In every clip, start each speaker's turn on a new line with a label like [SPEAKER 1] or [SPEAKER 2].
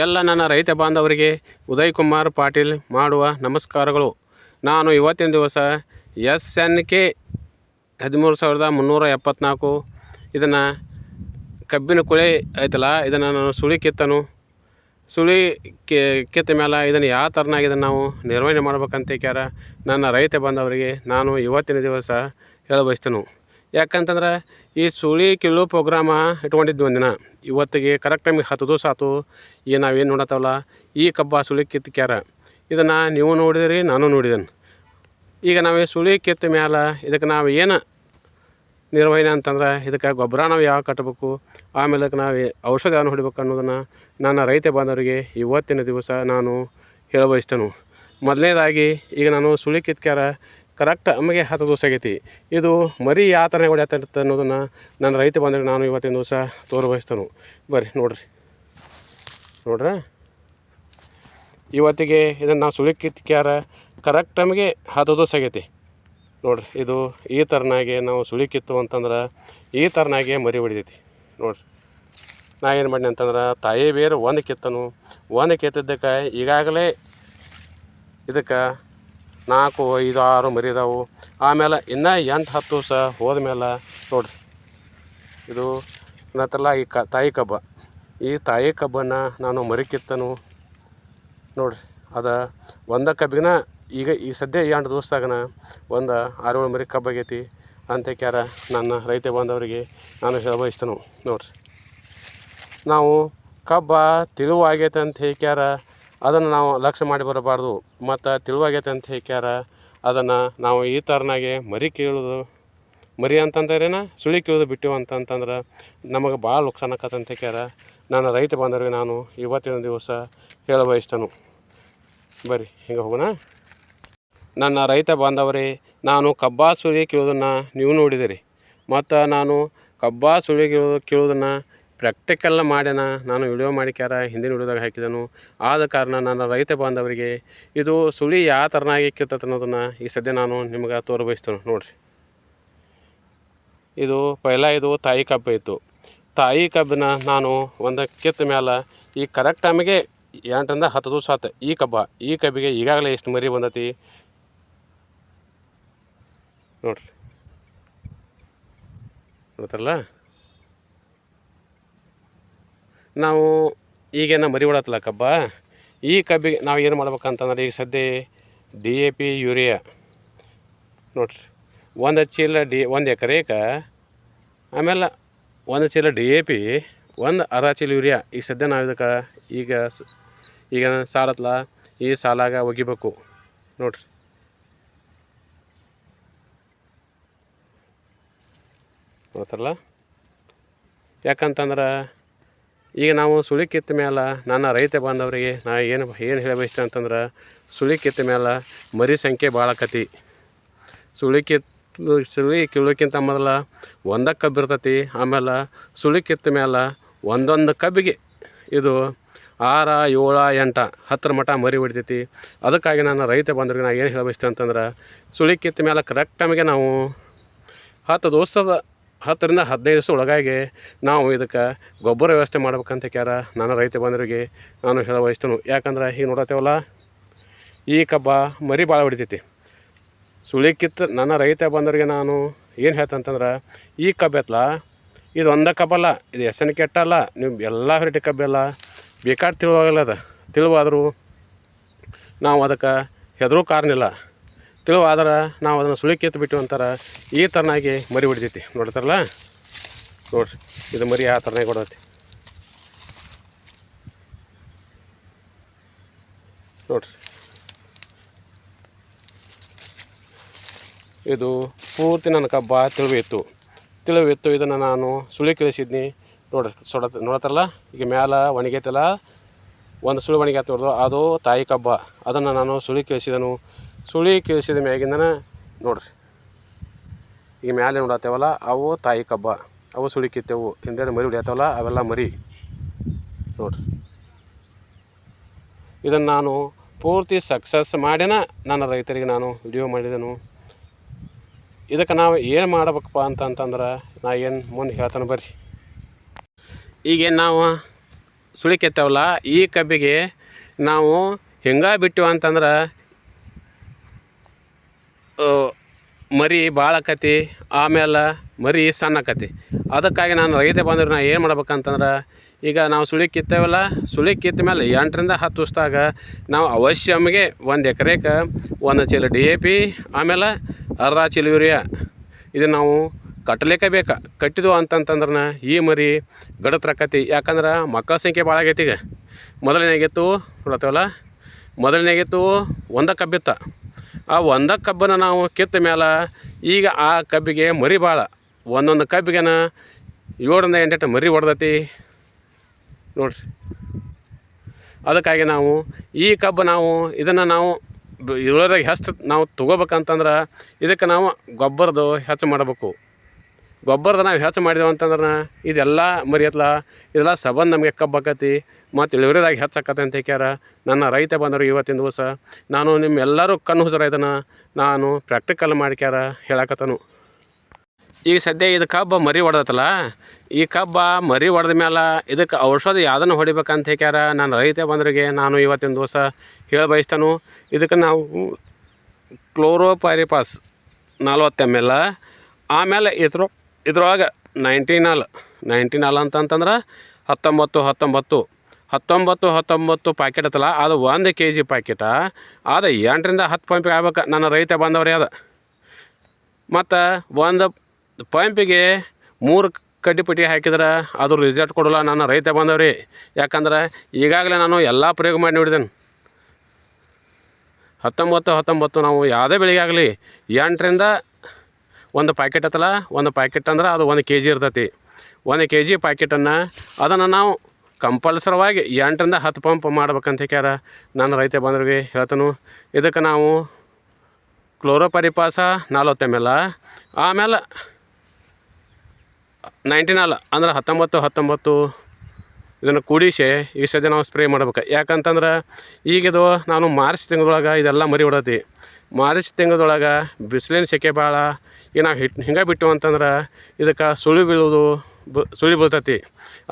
[SPEAKER 1] ಎಲ್ಲ ನನ್ನ ರೈತ ಬಾಂಧವರಿಗೆ ಉದಯ್ ಕುಮಾರ್ ಪಾಟೀಲ್ ಮಾಡುವ ನಮಸ್ಕಾರಗಳು. ನಾನು ಇವತ್ತಿನ ದಿವಸ SNK 13,374 ಇದನ್ನು ಕಬ್ಬಿನ ಕುಳೆ ಐತಲ್ಲ, ಇದನ್ನು ನಾನು ಸುಳಿ ಕಿತ್ತ ಮೇಲೆ ಇದನ್ನು ಯಾವ ಥರನಾಗಿ ಇದನ್ನು ನಾವು ನಿರ್ವಹಣೆ ಮಾಡ್ಬೇಕಂತ ಕ್ಯಾರ ನನ್ನ ರೈತ ಬಾಂಧವರಿಗೆ ನಾನು ಇವತ್ತಿನ ದಿವಸ ಹೇಳಬಯಸ್ತೇನೆ. ಯಾಕಂತಂದ್ರೆ ಈ ಸುಳಿ ಕೀಳು ಪ್ರೋಗ್ರಾಮ ಇಟ್ಕೊಂಡಿದ್ದು ಒಂದಿನ, ಇವತ್ತಿಗೆ ಕರೆಕ್ಟ್ ಟೈಮಿಗೆ 10 ದಿವಸ ಆಯ್ತು. ಈಗ ನಾವೇನು ನೋಡತ್ತವಲ್ಲ, ಈ ಕಬ್ಬ ಸುಳಿ ಕಿತ್ತಕ್ಯಾರ, ಇದನ್ನು ನೀವು ನೋಡಿದಿರಿ, ನಾನು ನೋಡಿದ್ದೇನೆ. ಈಗ ನಾವು ಸುಳಿ ಕಿತ್ತ ಮ್ಯಾಲ ಇದಕ್ಕೆ ನಾವು ಏನು ನಿರ್ವಹಣೆ ಅಂತಂದ್ರೆ, ಇದಕ್ಕೆ ಗೊಬ್ಬರ ನಾವು ಯಾವ ಕಟ್ಟಬೇಕು, ಆಮೇಲೆ ಅದಕ್ಕೆ ನಾವು ಔಷಧ ಯಾವನ್ನು ಹೊಡಿಬೇಕು ಅನ್ನೋದನ್ನು ನನ್ನ ರೈತ ಬಾಂಧವರಿಗೆ ಇವತ್ತಿನ ದಿವಸ ನಾನು ಹೇಳಬಯಸ್ತೇನೆ. ಮೊದಲನೇದಾಗಿ ಈಗ ನಾನು ಸುಳಿ ಕಿತ್ಕ್ಯಾರ ಕರೆಕ್ಟ್ ನಮಗೆ 10 ದಿವಸ ಆಗೈತಿ. ಇದು ಮರಿ ಯಾವ ಥರ ಹೊಡ್ಯಾತಿರುತ್ತೆ ಅನ್ನೋದನ್ನು ನನ್ನ ರೈತ ಬಾಂಧವರಿಗೆ ನಾನು ಇವತ್ತಿನ ದಿವಸ ತೋರಿಸ್ತೇನೆ. ಬರ್ರಿ ನೋಡ್ರಿ ಇವತ್ತಿಗೆ ಇದನ್ನು ನಾವು ಸುಳಿ ಕಿತ್ಕ್ಯಾರ ಕರೆಕ್ಟ್ ನಮಗೆ 10 ದಿವಸ ಆಗೈತಿ. ನೋಡ್ರಿ, ಇದು ಈ ಥರನಾಗೆ ನಾವು ಸುಳಿ ಕಿತ್ತು ಅಂತಂದ್ರೆ ಈ ಥರನಾಗೆ ಮರಿ ಹೊಡಿತೈತಿ. ನೋಡ್ರಿ, ನಾ ಏನು ಮಾಡೀನಿ ಅಂತಂದ್ರೆ ತಾಯಿ ಬೇರು ಒಂದು ಕಿತ್ತಿದ್ದಕ್ಕೆ ಈಗಾಗಲೇ ಇದಕ್ಕೆ 4, 5, 6 ಮರಿ ಇದಾವೆ. ಆಮೇಲೆ ಇನ್ನೂ 8, 10 ದಿವಸ ಹೋದ್ಮೇಲೆ ನೋಡ್ರಿ, ಇದು ನತ್ತಲ್ಲ ಈ ತಾಯಿ ಕಬ್ಬ. ಈ ತಾಯಿ ಕಬ್ಬನ್ನು ನಾನು ಮರಿ ಕಿತ್ತನು ನೋಡ್ರಿ. ಅದು ಒಂದ ಕಬ್ಬಿನ ಈಗ ಸದ್ಯ 8 ದಿವಸದಾಗನ ಒಂದು 6-7 ಮರಿ ಕಬ್ಬು ಆಗೈತಿ ಅಂತ ಕ್ಯಾರ ನನ್ನ ರೈತ ಬಾಂಧವರಿಗೆ ನಾನು ಹೇಳಬಯಸ್ತೇನೆ. ನೋಡ್ರಿ, ನಾವು ಕಬ್ಬ ತಿಳಿವಾಗೈತೆ ಅಂತ ಹೇಳ್ಕ್ಯಾರ ಅದನ್ನು ನಾವು ಲಕ್ಷ್ಯ ಮಾಡಿ ಬರಬಾರ್ದು. ಮತ್ತು ತಿಳಿವಾಗೈತೆ ಅಂತ ಹೇಳ್ಕ್ಯಾರ ಅದನ್ನು ನಾವು ಈ ಥರನಾಗೆ ಮರಿ ಅಂತಂದ್ರೇನ ಸುಳಿ ಕೀಳೋದು ಬಿಟ್ಟಿವು ಅಂತಂದ್ರೆ ನಮಗೆ ಭಾಳ ನುಕ್ಸಾನ ಆಕತ್ತಂತ ಹೇಳ್ಕ್ಯಾರ ನನ್ನ ರೈತ ಬಾಂಧವರಿಗೆ ನಾನು ಇವತ್ತಿನ ದಿವಸ ಹೇಳಬಯಸ್ತೇನೆ. ಬರ್ರಿ ಹಿಂಗೆ ಹೋಗೋಣ. ನನ್ನ ರೈತ ಬಾಂಧವರೇ, ನಾನು ಕಬ್ಬ ಸುಳಿ ಕೀಳೋದನ್ನು ನೀವು ನೋಡಿದಿರಿ, ಮತ್ತು ನಾನು ಕಬ್ಬ ಸುಳಿ ಕೀಳೋದನ್ನು ಪ್ರಾಕ್ಟಿಕಲ್ ಮಾಡ್ಯಾನ, ನಾನು ವಿಡಿಯೋ ಮಾಡಿಕ್ಯಾರ ಹಿಂದಿನ ವಿಡಿಯೋದಾಗ ಹಾಕಿದನು. ಆದ ಕಾರಣ ನನ್ನ ರೈತ ಬಾಂಧವರಿಗೆ ಇದು ಸುಳಿ ಯಾವ ಥರನಾಗಿ ಕಿತ್ತತ್ತೆ ಅನ್ನೋದನ್ನು ಈ ಸದ್ಯ ನಾನು ನಿಮ್ಗೆ ತೋರಿಸ್ತೇನೆ. ನೋಡಿರಿ, ಇದು ಇದು ತಾಯಿ ಕಬ್ಬು ಇತ್ತು. ತಾಯಿ ಕಬ್ಬಿನ ನಾನು ಒಂದು ಕಿತ್ತ ಮೇಲೆ ಈ ಕರೆಕ್ಟ್ ಟೈಮಿಗೆ 8ರಿಂದ 10 ದಿವಸ ಆಯ್ತು. ಈ ಕಬ್ಬಿಗೆ ಈಗಾಗಲೇ ಎಷ್ಟು ಮರಿ ಬಂದತಿ ನೋಡ್ರಿ, ನೋಡ್ತಾರಲ್ಲ. ನಾವು ಈಗೇನು ಮರಿ ಹೊಡತ್ತಲ್ಲ ಕಬ್ಬ, ಈ ಕಬ್ಬಿಗೆ ನಾವು ಏನು ಮಾಡ್ಬೇಕಂತಂದ್ರೆ ಈಗ ಸದ್ಯ DAP ಯೂರಿಯಾ ನೋಡ್ರಿ, 1 ಚೀಲ ಒಂದು ಎಕರೆಗೆ, ಆಮೇಲೆ 1 ಚೀಲ DAP, 1 ಅರ್ಧ ಚೀಲ ಯೂರಿಯಾ ಈಗ ಸದ್ಯ ನಾವು ಇದಕ್ಕೆ ಈಗ ಸಾಲತ್ತಲ್ಲ, ಈ ಸಾಲಾಗ ಒಗಿಬೇಕು ನೋಡ್ರಿ. ನೋಡ್ತಾರಲ್ಲ, ಯಾಕಂತಂದ್ರೆ ಈಗ ನಾವು ಸುಳಿ ಕಿತ್ತ ಮೇಲೆ ನನ್ನ ರೈತ ಬಾಂಧವರಿಗೆ ನಾ ಏನು ಹೇಳಬಯಸ್ತೇನೆ ಅಂತಂದ್ರೆ, ಸುಳಿ ಕಿತ್ತ ಮೇಲೆ ಮರಿ ಸಂಖ್ಯೆ ಭಾಳ ಆಕತಿ. ಸುಳಿ ಕೀಳೋಕ್ಕಿಂತ ಮೊದಲು ಒಂದ ಕಬ್ಬು ಇರ್ತೈತಿ. ಆಮೇಲೆ ಸುಳಿ ಕಿತ್ತ ಮೇಲೆ ಒಂದೊಂದು ಕಬ್ಬಿಗೆ ಇದು 6, 7, 8, 10 ಮಟ ಮರಿ ಹೊಡಿತೈತಿ. ಅದಕ್ಕಾಗಿ ನನ್ನ ರೈತ ಬಾಂಧವರಿಗೆ ನಾ ಏನು ಹೇಳಬಯಸ್ತೇನೆ ಅಂತಂದ್ರೆ, ಸುಳಿ ಕಿತ್ತ ಮೇಲೆ ಕರೆಕ್ಟ್ ಟೈಮಿಗೆ ನಾವು 10ರಿಂದ 15 ದಿವಸ ಒಳಗಾಗಿ ನಾವು ಇದಕ್ಕೆ ಗೊಬ್ಬರ ವ್ಯವಸ್ಥೆ ಮಾಡ್ಬೇಕಂತ ಕ್ಯಾರ ನನ್ನ ರೈತ ಬಾಂಧವರಿಗೆ ನಾನು ಹೇಳಬಯಸ್ತೇನೆ. ಯಾಕಂದ್ರೆ ಈಗ ನೋಡತ್ತೇವಲ್ಲ, ಈ ಕಬ್ಬ ಮರಿ ಭಾಳ ಹೊಡಿತೈತಿ. ಸುಳಿ ಕಿತ್ತ ನನ್ನ ರೈತ ಬಾಂಧವರಿಗೆ ನಾನು ಏನು ಹೇಳ್ತಂತಂದ್ರೆ, ಈ ಕಬ್ಬು ಎತ್ತಲ್ಲ, ಇದು ಒಂದೇ ಕಬ್ಬಲ್ಲ, ಇದು SNK ಅಲ್ಲ, ನೀವು ಎಲ್ಲ ವೆರೈಟಿ ಕಬ್ಬೆಲ್ಲ ಬೇಕಾದ್ರೆ ತಿಳಿವಾಗಲ್ಲ. ತಿಳಿವಾದರೂ ನಾವು ಅದಕ್ಕೆ ಹೆದರೋ ಕಾರಣಿಲ್ಲ. ತಿಳಿವಾದ್ರೆ ನಾವು ಅದನ್ನು ಸುಳಿ ಕಿತ್ತು ಬಿಟ್ಟು ಅಂತಾರೆ ಈ ಥರನಾಗಿ ಮರಿ ಹೊಡಿತೈತಿ. ನೋಡ್ತಾರಲ್ಲ, ನೋಡ್ರಿ, ಇದು ಮರಿ ಆ ಥರನಾಗಿ ಹೊಡೈತಿ ನೋಡ್ರಿ. ಇದು ಪೂರ್ತಿ ನನ್ನ ಕಬ್ಬ ತಿಳಿವಿತ್ತು. ಇದನ್ನು ನಾನು ಸುಳಿ ಕಳಿಸಿದ್ನಿ ನೋಡ್ರಿ. ನೋಡ್ತಾರಲ್ಲ, ಈಗ ಮ್ಯಾಲೆ ಒಣಗೈತಲ್ಲ, ಒಂದು ಸುಳಿ ಒಣಗೈತೆ ನೋಡ್ದು, ಅದು ತಾಯಿ ಕಬ್ಬ. ಅದನ್ನು ನಾನು ಸುಳಿ ಕಳಿಸಿದ ಮ್ಯಾಗಿಂದನೇ ನೋಡ್ರಿ, ಈಗ ಮ್ಯಾಲೆ ನೋಡತ್ತೇವಲ್ಲ, ಅವು ತಾಯಿ ಕಬ್ಬ, ಅವು ಸುಳಿ ಕಿತ್ತೇವು. ಹಿಂದೆ ಮರಿ ಹೊಡಿಯತ್ತವಲ್ಲ, ಅವೆಲ್ಲ ಮರಿ ನೋಡ್ರಿ. ಇದನ್ನು ನಾನು ಪೂರ್ತಿ ಸಕ್ಸಸ್ ಮಾಡಿನ ನನ್ನ ರೈತರಿಗೆ ನಾನು ವಿಡಿಯೋ ಮಾಡಿದೆನು. ಇದಕ್ಕೆ ನಾವು ಏನು ಮಾಡಬೇಕಪ್ಪ ಅಂತಂದ್ರೆ ನಾ ಏನು ಮುಂದೆ ಹೇಳ್ತಾನೆ ಬರ್ರಿ. ಈಗೇನು ನಾವು ಸುಳಿ ಕಿತ್ತವಲ್ಲ ಈ ಕಬ್ಬಿಗೆ ನಾವು ಹಿಂಗೆ ಬಿಟ್ಟಿವ ಅಂತಂದ್ರೆ ಮರಿ ಭಾಳ ಆಕತಿ, ಆಮೇಲೆ ಮರಿ ಸಣ್ಣ ಆಕತಿ. ಅದಕ್ಕಾಗಿ ನಾನು ರೈತ ಬಂದ್ರೆ ನಾ ಏನು ಮಾಡ್ಬೇಕಂತಂದ್ರೆ ಈಗ ನಾವು ಸುಳಿ ಕಿತ್ತೇವಲ್ಲ, ಸುಳಿ ಕಿತ್ತ ಮೇಲೆ 8ರಿಂದ 10 ದಿವಸದಾಗ ನಾವು ಅವಶ್ಯಮಗೆ 1 ಎಕರೆಗೆ 1 ಚೀಲ DAP ಆಮೇಲೆ ಅರ್ಧ ಚೀಲ ಯೂರಿಯಾ ಇದನ್ನು ನಾವು ಕಟ್ಟಲಿಕ್ಕೆ ಬೇಕಾ. ಕಟ್ಟಿದ್ವು ಅಂತಂತಂದ್ರೆ ಈ ಮರಿ ಗಡತ್ರಕತಿ. ಯಾಕಂದ್ರೆ ಮಕ್ಕಳ ಸಂಖ್ಯೆ ಭಾಳ ಆಗೈತಿ. ಈಗ ಮೊದಲನೇಗಿತ್ತು ನೋಡ್ತೇವಲ್ಲ, ಮೊದಲನೇಗಿತ್ತು 1 ಕಬ್ಬಿತ್ತ. ಆ 1 ಕಬ್ಬನ್ನು ನಾವು ಕಿತ್ತ ಮೇಲೆ ಈಗ ಆ ಕಬ್ಬಿಗೆ ಮರಿ ಭಾಳ, ಒಂದೊಂದು ಕಬ್ಬಿಗೆನ 7ರಿಂದ 8 ಮರಿ ಹೊಡೆದೈತಿ ನೋಡ್ರಿ. ಅದಕ್ಕಾಗಿ ನಾವು ಈ ಕಬ್ಬು ನಾವು ಇದನ್ನು ನಾವು ಇಳುವರಿಯಾಗ ಹೆಚ್ಚು ನಾವು ತೊಗೋಬೇಕಂತಂದ್ರೆ ಇದಕ್ಕೆ ನಾವು ಗೊಬ್ಬರದ್ದು ಹೆಚ್ಚು ಮಾಡಬೇಕು. ಗೊಬ್ಬರದ ನಾವು ಹೆಚ್ಚು ಮಾಡಿದೆವು ಅಂತಂದ್ರೆ ಇದೆಲ್ಲ ಮರಿ ಎತ್ತಲ ಇದೆಲ್ಲ ಸಂಬಂಧ ನಮಗೆ ಕಬ್ಬು ಆಕತಿ ಮತ್ತು ಇಳುವರಿದಾಗ ಹೆಚ್ಚು ಆಕತಿ ಅಂತ ಹೇಳ್ಯಾರ ನನ್ನ ರೈತ ಬಂದರು. ಇವತ್ತಿನ ದಿವಸ ನಾನು ನಿಮ್ಮೆಲ್ಲರೂ ಕಣ್ಣು ಹುಜರ ಇದನ್ನು ನಾನು ಪ್ರಾಕ್ಟಿಕಲ್ ಮಾಡ್ಕ್ಯಾರ ಹೇಳಕತ್ತನು. ಈಗ ಸದ್ಯ ಇದು ಕಬ್ಬು ಮರಿ ಹೊಡೆದತ್ತಲ್ಲ, ಈ ಕಬ್ಬ ಮರಿ ಹೊಡೆದ ಮೇಲೆ ಇದಕ್ಕೆ ಔಷಧ ಯಾವುದನ್ನು ಹೊಡಿಬೇಕಂತ ಹೇಳ್ಯಾರ ನಾನು ರೈತ ಬಂದರಿಗೆ ನಾನು ಇವತ್ತಿನ ದಿವಸ ಹೇಳಿ ಬಯಸ್ತಾನು. ಇದಕ್ಕೆ ನಾವು ಕ್ಲೋರೋಪೈರಿಫಾಸ್ 40 ml, ಆಮೇಲೆ ಇದ್ರೊಳಗೆ 19 ಅಂತಂತಂದ್ರೆ 19 ಪ್ಯಾಕೆಟ್ ಐತಲ್ಲ, ಅದು 1 kg ಪ್ಯಾಕೆಟ. ಅದು 8ರಿಂದ 10 ಪಂಪಿಗೆ ಆಗ್ಬೇಕು ನನ್ನ ರೈತ ಬಂದವ್ರಿ. ಅದು ಮತ್ತು 1 ಪಂಪಿಗೆ 3 ಕಡ್ಡಿಪಟ್ಟಿ ಹಾಕಿದ್ರೆ ಅದು ರಿಸಲ್ಟ್ ಕೊಡೋಲ್ಲ ನನ್ನ ರೈತ ಬಂದವ್ರಿ. ಯಾಕಂದ್ರೆ ಈಗಾಗಲೇ ನಾನು ಎಲ್ಲ ಪ್ರಯೋಗ ಮಾಡಿ ನೋಡಿದ್ದೇನೆ. 19 ನಾವು ಯಾವುದೇ ಬೆಳೆಗೆ ಆಗಲಿ 8ರಿಂದ 1 ಪ್ಯಾಕೆಟ್ ಐತಲ್ಲ, 1 ಪ್ಯಾಕೆಟ್ ಅಂದ್ರೆ ಅದು 1 kg ಇರ್ತೈತಿ. 1 kg ಪ್ಯಾಕೆಟನ್ನು ಅದನ್ನು ನಾವು ಕಂಪಲ್ಸರವಾಗಿ 8ರಿಂದ 10 ಪಂಪ್ ಮಾಡ್ಬೇಕಂತ ಹೇಳ್ಯಾರ ನಾನು ರೈತ ಬಂದವ್ರಿಗೆ ಹೇಳ್ತಾನು. ಇದಕ್ಕೆ ನಾವು ಕ್ಲೋರೋಪೈರಿಫಾಸ 40 ml, ಆಮೇಲೆ 19 ಅಂದ್ರೆ 19 ಇದನ್ನು ಕೂಡಿಸಿ ಈ ಸದ್ಯ ನಾವು ಸ್ಪ್ರೇ ಮಾಡ್ಬೇಕು. ಯಾಕಂತಂದ್ರೆ ಈಗಿದು ನಾನು ಮಾರ್ಚ್ ತಿಂಗಳೊಳಗೆ ಇದೆಲ್ಲ ಮರಿ ಹೊಡತಿ. ಮಾರ್ಚ್ ತಿಂಗಳೊಳಗೆ ಬಿಸಿಲಿನ ಸೆಕೆ ಭಾಳ. ಈಗ ನಾವು ಹಿಂಗೆ ಬಿಟ್ಟು ಅಂತಂದ್ರೆ ಇದಕ್ಕೆ ಸುಳಿ ಬೀಳ್ತೈತಿ.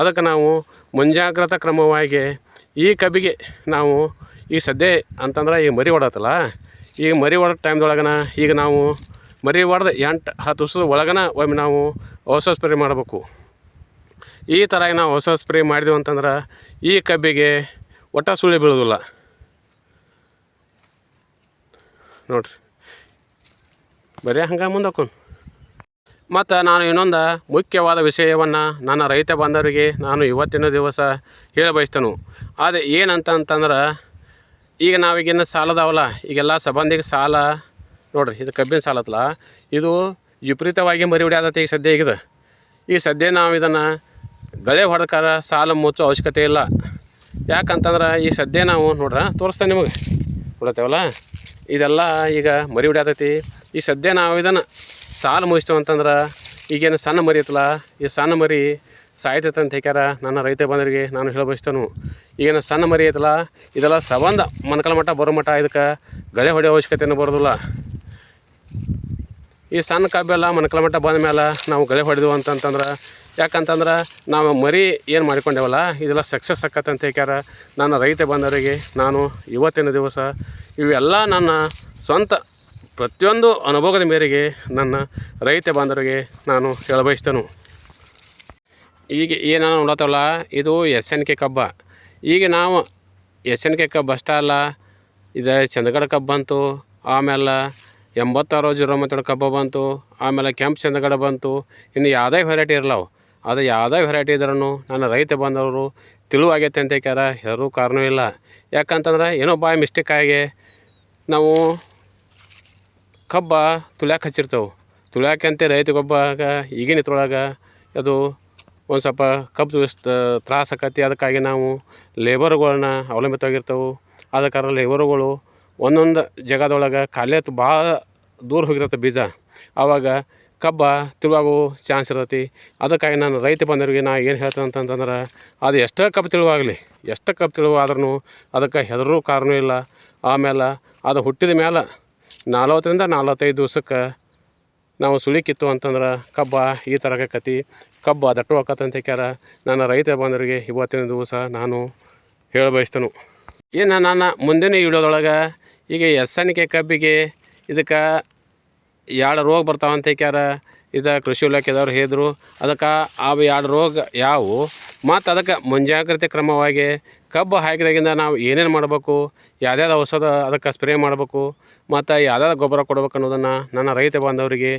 [SPEAKER 1] ಅದಕ್ಕೆ ನಾವು ಮುಂಜಾಗ್ರತಾ ಕ್ರಮವಾಗಿ ಈ ಕಬ್ಬಿಗೆ ನಾವು ಈ ಸದ್ಯ ಅಂತಂದ್ರೆ ಈಗ ಮರಿ ಹೊಡತ್ತಲ್ಲ, ಈಗ ಮರಿ ಹೊಡೋ ಟೈಮ್ದೊಳಗನ ಈಗ ನಾವು ಮರಿ ಹೊಡೆದು 8-10 ದಿವಸದ ಒಳಗನ ಒಮ್ಮೆ ನಾವು ಔಷಧ ಸ್ಪ್ರೇ ಮಾಡಬೇಕು. ಈ ಥರ ನಾವು ಔಷಧ ಸ್ಪ್ರೇ ಮಾಡಿದೆವು ಅಂತಂದ್ರೆ ಈ ಕಬ್ಬಿಗೆ ಒಟ್ಟ ಸುಳಿ ಬೀಳೋದಿಲ್ಲ ನೋಡ್ರಿ. ಬರೀ ಹಂಗೆ ಮುಂದಕ್ಕೊಂಡು ಮತ್ತು ನಾನು ಇನ್ನೊಂದು ಮುಖ್ಯವಾದ ವಿಷಯವನ್ನು ನನ್ನ ರೈತ ಬಾಂಧವರಿಗೆ ನಾನು ಇವತ್ತಿನ ದಿವಸ ಹೇಳ ಬಯಸ್ತೇನೆ. ಅದು ಏನಂತಂದ್ರೆ ಈಗ ನಾವೀಗಿನ ಸಾಲದಾವಲ್ಲ, ಈಗೆಲ್ಲ ಸಂಬಂಧಿಗೆ ಸಾಲ ನೋಡ್ರಿ. ಇದು ಕಬ್ಬಿನ ಸಾಲ ಐತಲ್ಲ, ಇದು ವಿಪರೀತವಾಗಿ ಮರಿ ಹೊಡ್ಯಾದತಿ ಈ ಸದ್ಯ ನಾವು ಇದನ್ನು ಗಳೆ ಹೊಡೆದಕಾರ ಸಾಲ ಮುಚ್ಚೋ ಅವಶ್ಯಕತೆ ಇಲ್ಲ. ಯಾಕಂತಂದ್ರೆ ಈ ಸದ್ಯ ನಾವು ತೋರಿಸ್ತೇನೆ ನಿಮಗೆ ನೋಡತ್ತೇವಲ್ಲ, ಇದೆಲ್ಲ ಈಗ ಮರಿ ಹೊಡ್ಯಾತೈತಿ. ಈ ಸದ್ಯ ನಾವು ಇದನ್ನು ಸಾಲ ಮುಗಿಸ್ತೇವೆ ಅಂತಂದ್ರೆ ಈಗೇನು ಸಣ್ಣ ಮರಿ ಐತಲ್ಲ, ಈ ಸಣ್ಣ ಮರಿ ಸಾಯ್ತೈತೆ ಅಂತ ಹೇಳ್ಯಾರ ನನ್ನ ರೈತ ಬಂದವರಿಗೆ ನಾನು ಹೇಳ ಬಯಸ್ತೇನೆ. ಈಗೇನು ಸಣ್ಣ ಮರಿ ಐತಲ್ಲ, ಇದೆಲ್ಲ ಸಂಬಂಧ ಮೊಣಕಾಲ ಮಟ್ಟ ಬರೋ ಮಟ್ಟ ಇದಕ್ಕೆ ಗಳೆ ಹೊಡೆಯೋ ಅವಶ್ಯಕತೆಯೂ ಬರೋದಿಲ್ಲ. ಈ ಸಣ್ಣ ಕಬ್ಬೆಲ್ಲ ಮೊಣಕಾಲ ಮಟ್ಟ ಬಂದ ಮೇಲೆ ನಾವು ಗಳೆ ಹೊಡೆದೆವು ಅಂತಂತಂದ್ರೆ, ಯಾಕಂತಂದ್ರೆ ನಾವು ಮರಿ ಏನು ಮಾಡ್ಕೊಂಡೇವಲ್ಲ ಇದೆಲ್ಲ ಸಕ್ಸಸ್ ಆಕತ್ತೆ ಅಂತ ಹೇಳ್ಯಾರ ನನ್ನ ರೈತ ಬಂದವರಿಗೆ ನಾನು ಇವತ್ತಿನ ದಿವಸ ಇವೆಲ್ಲ ನನ್ನ ಸ್ವಂತ ಪ್ರತಿಯೊಂದು ಅನುಭವದ ಮೇರೆಗೆ ನನ್ನ ರೈತ ಬಾಂಧವರಿಗೆ ನಾನು ಹೇಳಬಯಸ್ತೇನೆ. ಈಗ ಏನು ನೋಡತ್ತವಲ್ಲ, ಇದು SNK ಕಬ್ಬ. ಈಗ ನಾವು SNK ಕಬ್ಬು ಅಷ್ಟೇ ಅಲ್ಲ, ಇದು ಚಂದಗಡ ಕಬ್ಬು ಬಂತು, ಆಮೇಲೆ 86-0 ಕಬ್ಬ ಬಂತು, ಆಮೇಲೆ ಕೆಂಪು ಚಂದಗಡ ಬಂತು. ಇನ್ನು ಯಾವುದೇ ವೆರೈಟಿ ಇರಲ್ಲವು, ಅದು ಯಾವುದೇ ವೆರೈಟಿ ಇದ್ರೂ ನನ್ನ ರೈತ ಬಂದವರು ತಿಳಿವಾಗೈತೆ ಅಂತ ಹೇಳ್ಯಾರ. ಯಾರೂ ಕಾರಣ ಇಲ್ಲ. ಯಾಕಂತಂದ್ರೆ ಏನೋ ಬಾಯ್ ಮಿಸ್ಟೇಕಾಗಿ ನಾವು ಕಬ್ಬ ತುಳ್ಯಾಕೆ ಹಚ್ಚಿರ್ತೇವೆ. ತುಳ್ಯಾಕಂತೆ ರೈತ ಗೊಬ್ಬರ ಈಗಿನ ಇದ್ರೊಳಗೆ ಅದು ಒಂದು ಸ್ವಲ್ಪ ಕಬ್ಬು ತ್ರಾಸ ಆಕತಿ. ಅದಕ್ಕಾಗಿ ನಾವು ಲೇಬರ್ಗಳನ್ನ ಅವಲಂಬಿತವಾಗಿರ್ತೇವೆ. ಆದ ಕಾರಣ ಲೇಬರ್ಗಳು ಒಂದೊಂದು ಜಾಗದೊಳಗೆ ಖಾಲಿ ಭಾಳ ದೂರ ಹೋಗಿರುತ್ತೆ ಬೀಜ, ಆವಾಗ ಕಬ್ಬ ತಿಳುವಾಗೋ ಚಾನ್ಸ್ ಇರ್ತೈತಿ. ಅದಕ್ಕಾಗಿ ನಾನು ರೈತ ಬಂದವರಿಗೆ ನಾನು ಏನು ಹೇಳ್ತೇನೆ ಅಂತಂತಂದ್ರೆ, ಅದು ಎಷ್ಟೇ ಕಬ್ಬು ತಿಳುವಾಗಲಿ, ಎಷ್ಟು ಕಬ್ಬು ತಿಳುವಾದ್ರೂ ಅದಕ್ಕೆ ಹೆದರೋ ಕಾರಣ ಇಲ್ಲ. ಆಮೇಲೆ ಅದು ಹುಟ್ಟಿದ ಮೇಲೆ 40ರಿಂದ 45 ದಿವಸಕ್ಕೆ ನಾವು ಸುಳಿ ಕಿತ್ತು ಅಂತಂದ್ರೆ ಕಬ್ಬ ಈ ಥರ ಆಕತಿ. ಕಬ್ಬು ದಟ್ಟು ಆಕತ್ತಂತ ಕ್ಯಾರ ನನ್ನ ರೈತ ಬಾಂಧವರಿಗೆ ಇವತ್ತಿನ ದಿವಸ ನಾನು ಹೇಳ ಬಯಸ್ತನು. ಇನ್ನು ನನ್ನ ಮುಂದಿನ ವಿಡಿಯೋದೊಳಗೆ ಈಗ ಎಸ್ಸನಿಕೆ ಕಬ್ಬಿಗೆ ಇದಕ್ಕೆ 2 ರೋಗ ಬರ್ತಾವಂತ ಕ್ಯಾರ ಇದು ಕೃಷಿ ಇಲಾಖೆದವ್ರು ಹೇಳಿದ್ರು. ಅದಕ್ಕೆ ಅವು 2 ರೋಗ ಯಾವುವು ಮತ್ತು ಅದಕ್ಕೆ ಮುಂಜಾಗ್ರತೆ ಕ್ರಮವಾಗಿ ಕಬ್ಬು ಹಾಕಿದಾಗಿಂದ ನಾವು ಏನೇನು ಮಾಡಬೇಕು, ಯಾವ್ಯಾವ್ದು ಔಷಧ ಅದಕ್ಕೆ ಸ್ಪ್ರೇ ಮಾಡಬೇಕು ಮತ್ತು ಯಾವ್ಯಾವ್ದು ಗೊಬ್ಬರ ಕೊಡ್ಬೇಕು ಅನ್ನೋದನ್ನು ನನ್ನ ರೈತ ಬಾಂಧವರಿಗೆ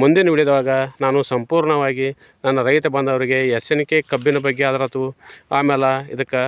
[SPEAKER 1] ಮುಂದಿನ ವಿಡಿಯೋದಾಗ ನಾನು ಸಂಪೂರ್ಣವಾಗಿ ನನ್ನ ರೈತ ಬಾಂಧವರಿಗೆ ಎಸ್ಸನಿಕೆ ಕಬ್ಬಿನ ಬಗ್ಗೆ ಆದ್ರತು, ಆಮೇಲೆ ಇದಕ್ಕೆ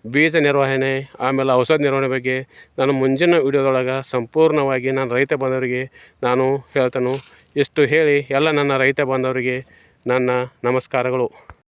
[SPEAKER 1] ಬೀಜ ನಿರ್ವಹಣೆ, ಆಮೇಲೆ ಔಷಧ ನಿರ್ವಹಣೆ ಬಗ್ಗೆ ನಾನು ಮುಂದಿನ ವಿಡಿಯೋದೊಳಗೆ ಸಂಪೂರ್ಣವಾಗಿ ನನ್ನ ರೈತ ಬಾಂಧವರಿಗೆ ನಾನು ಹೇಳ್ತೇನೆ. ಇಷ್ಟು ಹೇಳಿ ಎಲ್ಲ ನನ್ನ ರೈತ ಬಾಂಧವರಿಗೆ ನನ್ನ ನಮಸ್ಕಾರಗಳು.